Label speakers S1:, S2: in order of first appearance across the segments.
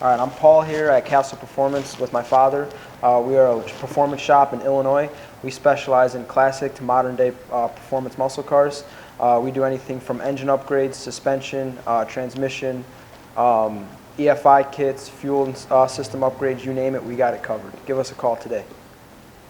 S1: All right, I'm Paul here at Castle Performance with my father. We are a performance shop in Illinois. We specialize in classic to modern day performance muscle cars. We do anything from engine upgrades, suspension, transmission, EFI kits, fuel system upgrades, you name it, we got it covered. Give us a call today.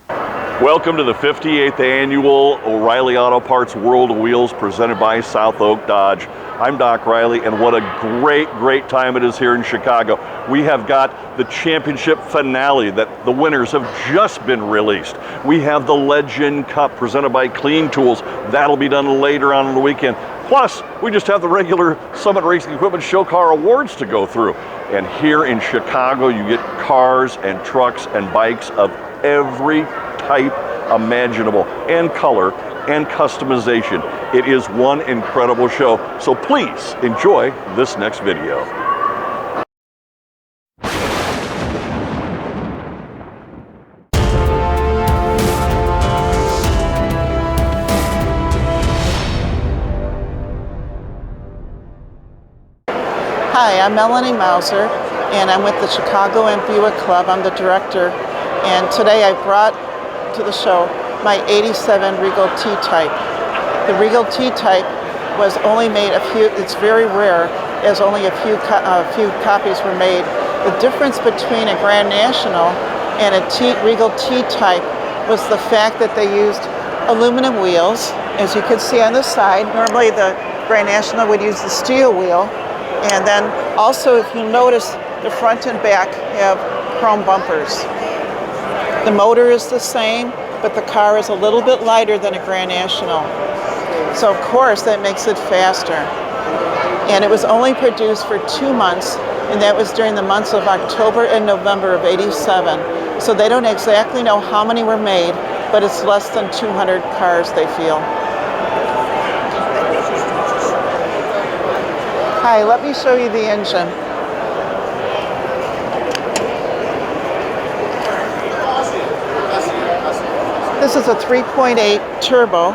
S2: Welcome to the 58th Annual O'Reilly Auto Parts World of Wheels presented by South Oak Dodge. I'm Doc Riley, and what a great time it is here in Chicago. We have got the championship finale that the winners have just been released. We have the Legend Cup presented by Clean Tools. That'll be done later on in the weekend. Plus, we just have the regular Summit Racing Equipment Show Car Awards to go through. And here in Chicago, you get cars and trucks and bikes of every type imaginable, and color, and customization. It is one incredible show, so please enjoy this next video.
S3: Hi, I'm Melanie Mauser, and I'm with the Chicago and Buick Club. I'm the director, and today I brought to the show my 87 Regal T Type. The Regal T Type was only made it's very rare, as only a few copies were made. The difference between a Grand National and a Regal T Type was the fact that they used aluminum wheels, as you can see on the side. Normally the Grand National would use the steel wheel, and then also, if you notice, the front and back have chrome bumpers. The motor is the same, but the car is a little bit lighter than a Grand National. So of course that makes it faster. And it was only produced for 2 months, and that was during the months of October and November of '87. So they don't exactly know how many were made, but it's less than 200 cars, they feel. Hi, let me show you the engine. This is a 3.8 turbo,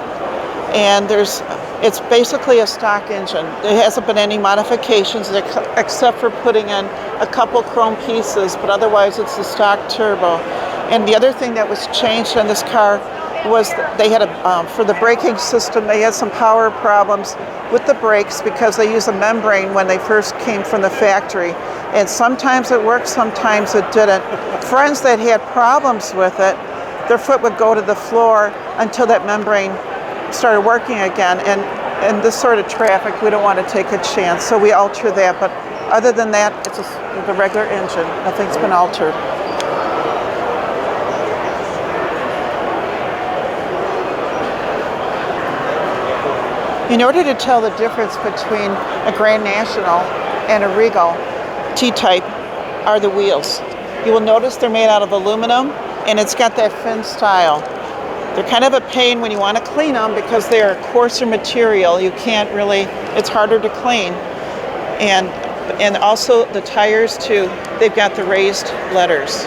S3: and it's basically a stock engine. There hasn't been any modifications except for putting in a couple chrome pieces, but otherwise it's a stock turbo. And the other thing that was changed on this car was they had for the braking system, they had some power problems with the brakes because they used a membrane when they first came from the factory. And sometimes it worked, sometimes it didn't. Friends that had problems with it, their foot would go to the floor until that membrane started working again. And in this sort of traffic, we don't want to take a chance, so we alter that. But other than that, it's the regular engine. Nothing's been altered. In order to tell the difference between a Grand National and a Regal T Type are the wheels. You will notice they're made out of aluminum, and it's got that fin style. They're kind of a pain when you want to clean them because they're a coarser material. You can't really, it's harder to clean. And also the tires too, they've got the raised letters.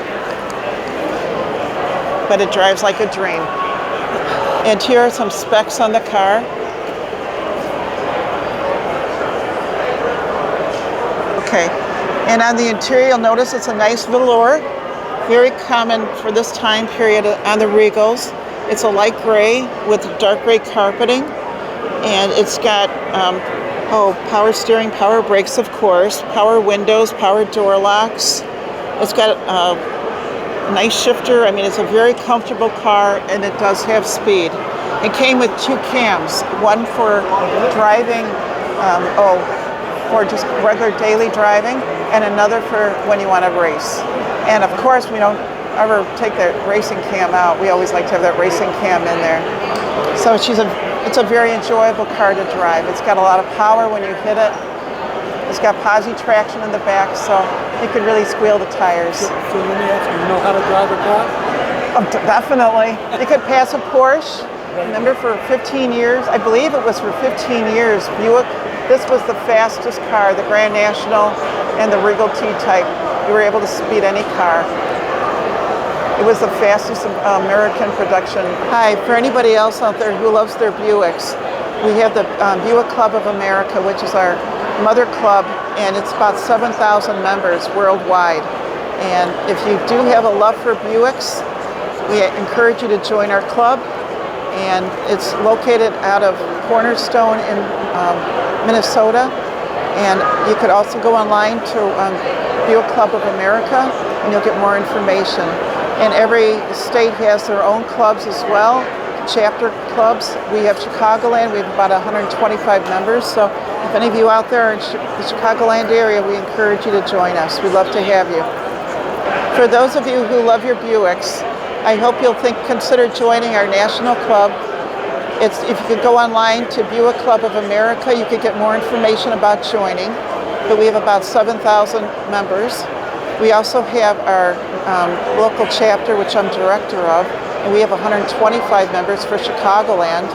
S3: But it drives like a dream. And here are some specs on the car. Okay, and on the interior, you'll notice it's a nice velour. Very common for this time period on the Regals. It's a light gray with dark gray carpeting, and it's got power steering, power brakes, of course, power windows, power door locks. It's got a nice shifter. I mean, it's a very comfortable car, and it does have speed. It came with 2 cams, one for driving, for just regular daily driving, and another for when you want to race. And of course, we don't ever take that racing cam out. We always like to have that racing cam in there. So it's a very enjoyable car to drive. It's got a lot of power when you hit it. It's got posi traction in the back, so it could really squeal the tires.
S4: So let me ask you know how to drive a car?
S3: Oh, definitely. You could pass a Porsche. Remember, for 15 years, I believe it was for 15 years, Buick, this was the fastest car, the Grand National and the Regal T Type. You were able to beat any car. It was the fastest American production. Hi, for anybody else out there who loves their Buicks, we have the Buick Club of America, which is our mother club, and it's about 7,000 members worldwide. And if you do have a love for Buicks, we encourage you to join our club. And it's located out of Cornerstone in Minnesota. And you could also go online to Buick Club of America, and you'll get more information. And every state has their own clubs as well, chapter clubs. We have Chicagoland, we have about 125 members. So if any of you out there in the Chicagoland area, we encourage you to join us. We'd love to have you. For those of you who love your Buicks, I hope you'll consider joining our national club. If you could go online to Buick Club of America, you could get more information about joining. But we have about 7,000 members. We also have our local chapter, which I'm director of, and we have 125 members for Chicagoland.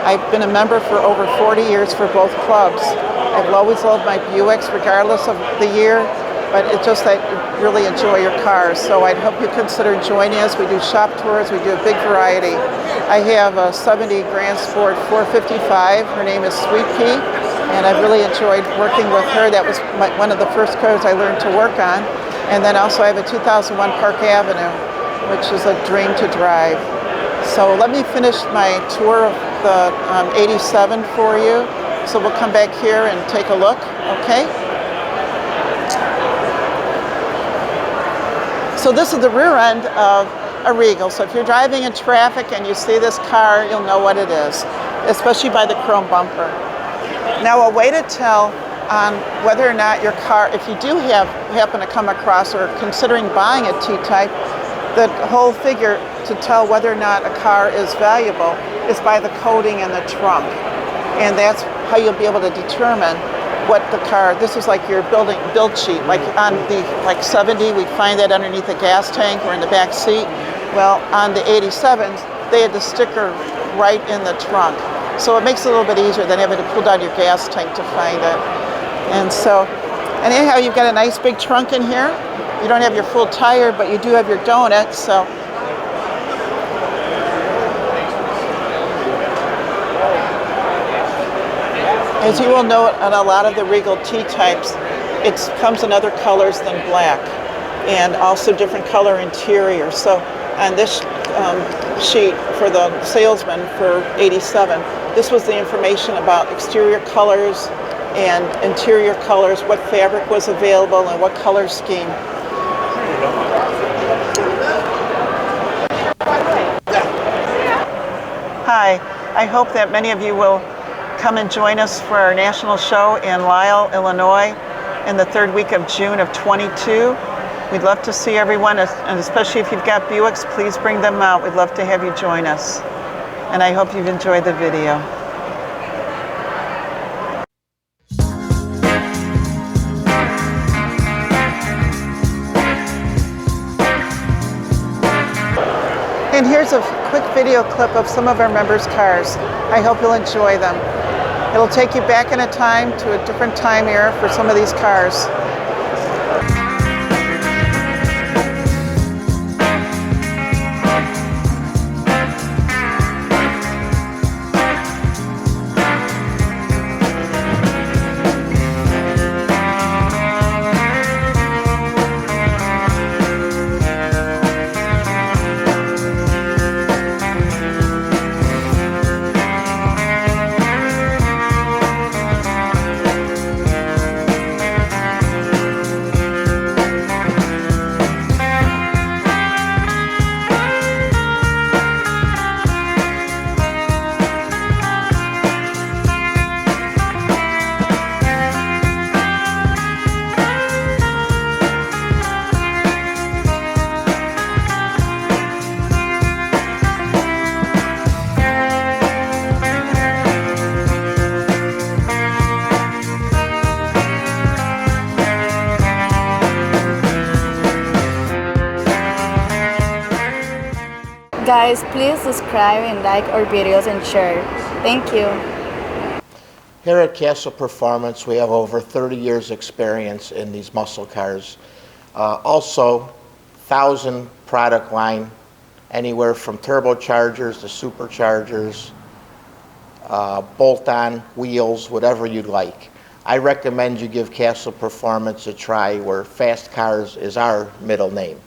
S3: I've been a member for over 40 years for both clubs. I've always loved my Buicks, regardless of the year, but it's just that you really enjoy your cars. So I'd hope you consider joining us. We do shop tours, we do a big variety. I have a 70 Grand Sport 455. Her name is Sweet Pea, and I've really enjoyed working with her. That was one of the first cars I learned to work on. And then also I have a 2001 Park Avenue, which is a dream to drive. So let me finish my tour of the 87 for you. So we'll come back here and take a look, okay? So this is the rear end of a Regal. So if you're driving in traffic and you see this car, you'll know what it is, especially by the chrome bumper. Now, a way to tell on whether or not your car, if you do happen to come across or considering buying a T Type, the whole figure to tell whether or not a car is valuable is by the coating in the trunk. And that's how you'll be able to determine what the car, this is like your build sheet. Like on the 70, we'd find that underneath the gas tank or in the back seat. Well, on the 87s, they had the sticker right in the trunk. So it makes it a little bit easier than having to pull down your gas tank to find it. And so, and anyhow, you've got a nice big trunk in here. You don't have your full tire, but you do have your donut, so. As you will note on a lot of the Regal T Types, it comes in other colors than black, and also different color interior. So on this sheet for the salesman for 87, this was the information about exterior colors and interior colors, what fabric was available, and what color scheme. Hi, I hope that many of you will come and join us for our national show in Lisle, Illinois in the third week of June of 22. We'd love to see everyone, and especially if you've got Buicks, please bring them out. We'd love to have you join us. And I hope you've enjoyed the video. And here's a quick video clip of some of our members' cars. I hope you'll enjoy them. It'll take you back in a time to a different time era for some of these cars.
S5: Guys, please subscribe and like our videos and share. Thank you.
S6: Here at Castle Performance, we have over 30 years experience in these muscle cars. Also, 1,000 product line, anywhere from turbochargers to superchargers, bolt-on wheels, whatever you'd like. I recommend you give Castle Performance a try, where Fast Cars is our middle name.